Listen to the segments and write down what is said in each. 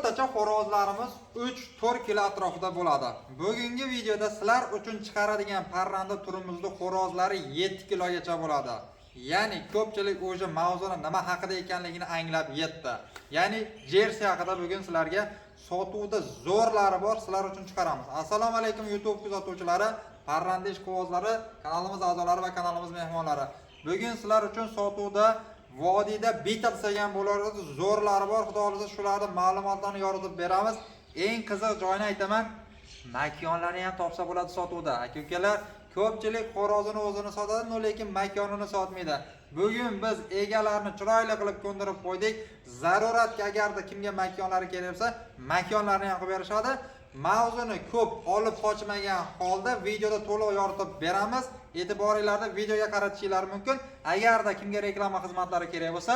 O'rtacha xo'rozlarimiz 3-4 kilo atrofida bo'ladi. Bugungi videoda sizlar uchun chiqaradigan parranda turimizda xo'rozlari 7 kilogacha bo'ladi. Ya'ni ko'pchilik o'sha mavzuni nima haqida ekanligini anglab yetdi. Ya'ni Jersey haqida bugun sizlarga sotuvda zo'rlari bor, sizlar uchun chiqaramiz. Assalomu alaykum YouTube kuzatuvchilari, parranda ishqibozlari, kanalimiz a'zolari va kanalimiz mehmonlari. Bugun sizlar uchun sotuvda vodiyda Beatles degan bo'lardi, zo'rlari bor. Xudo xolisa shularning ma'lumotlarini yoritib beramiz. Eng qiziq joyini aytaman, makonlarni ham topsa bo'ladi sotuvda. Aka-ukalar, ko'pchilik xo'rozini o'zini sotadi, lekin makonini sotmaydi. Bugun biz egalarni chiroyli qilib ko'ndirib qo'ydik. Zaruratga agarda kimga makonlari kerak bo'lsa, makonlarni ham qilib berishadi. Mavzuni ko'p olib qochmagan holda videoda to'liq yoritib beramiz. E'tiboringlarni videoga qaratishingiz mumkin. Agarda kimga reklama xizmatlari kerak bo'lsa,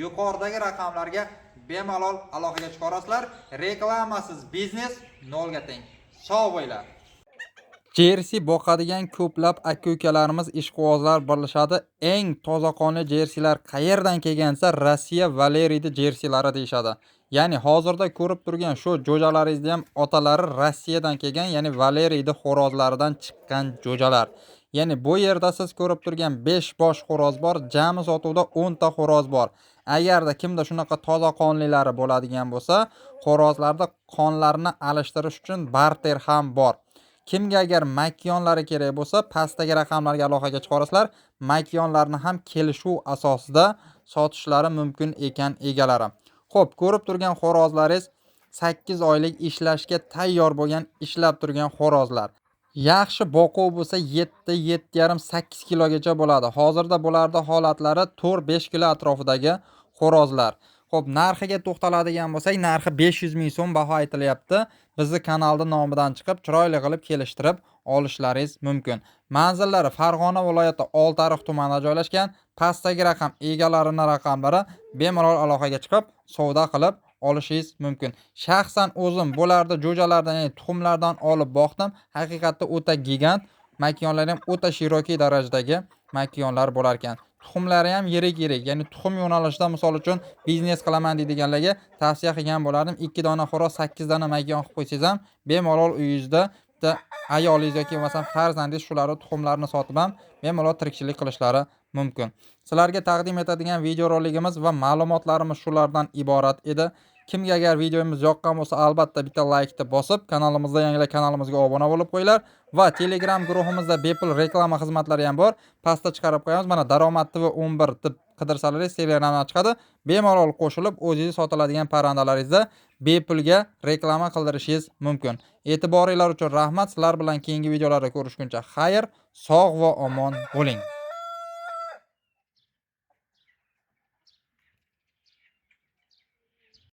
yuqoridagi raqamlarga bemalol aloqaga chiqarasizlar. Reklamasiz biznes nolga teng. Sog' bo'linglar. Jersey boqadigan ko'plab aka-ukalarimiz ishqibozlar birlashadi. Eng tozaqonli jerseylar qayerdan kelgansa, Rossiya Valeriydi jerseylari deyshadi. Ya'ni hozirda ko'rib turgan shu jo'jalaringizni ham otalari Rossiyadan kelgan, ya'ni Valeriydi xo'rozlaridan chiqqan jo'jalar. Ya'ni bu yerda siz ko'rib turgan 5 bosh xo'roz bor, jami sotuvda 10 ta xo'roz bor. Agarda kimda shunaqa toza qonlilari bo'ladigan bo'lsa, xo'rozlarda qonlarini alishtirish uchun barter ham bor. Kimga agar makonlari kerak bo'lsa, pastdagi raqamlarga aloqaga chiqarasizlar. Makonlarni ham kelishuv asosida sotishlari mumkin ekan egalari. Xo'p, ko'rib turgan xo'rozlaringiz 8 oylik ishlashga tayyor bo'lgan, ishlab turgan xo'rozlar. Yaxshi boquv bo'lsa 7-7,5-8 kilogacha bo'ladi. Hozirda bularda holatlari 4-5 kilo atrofidagi xo'rozlar. Xo'p, narxiga to'xtaladigan bo'lsak, narxi 500 ming so'm baho aytilyapti. Bizni kanalda nomidan chiqib, chiroyli qilib kelishtirib olishlaringiz mumkin. Manzillari Farg'ona viloyati Oltiariq tumanida joylashgan. Pastdagi raqam egalarining raqamlari, bemalol aloqaga chiqib, savdo qilib olishingiz mumkin. Shaxsan o'zim bularda jo'jalardan, ya'ni tuxumlardan olib boqdim. Haqiqatda o'ta gigant, makonlari ham o'ta shiroki darajadagi makonlar bo'lar ekan. Tuxumlari ham yirik-yirik, ya'ni tuxum yo'nalishida misol uchun biznes qilaman deydiganlarga tavsiya qilgan bo'lardim. 2 dona xo'roz, 8 dona makon qilib qo'ysangiz ham bemalol uyingizda bitta ayolingiz yoki masalan farzandingiz shularni tuxumlarini sotib ham bemalol tirikchilik qilishlari mumkin. Sizlarga taqdim etadigan videorolikimiz va ma'lumotlarimiz shulardan iborat edi. Kimga agar videomiz yoqqan bo'lsa, albatta bitta laykni bosib, kanalimizda yangilar kanalimizga obuna bo'lib qo'yinglar va Telegram guruhimizda bepul reklama xizmatlari ham bor. Pastda chiqarib qo'yamiz. Mana Daromad TV 11 deb qidirsalaringiz Telegramdan chiqadi. Bemalol qo'shilib, o'zingiz sotiladigan parrandalaringizda bepulga reklama qildirishingiz mumkin. E'tiboringlar uchun rahmat. Sizlar bilan keyingi videolarda ko'rishguncha xayr, sog' va omon bo'ling.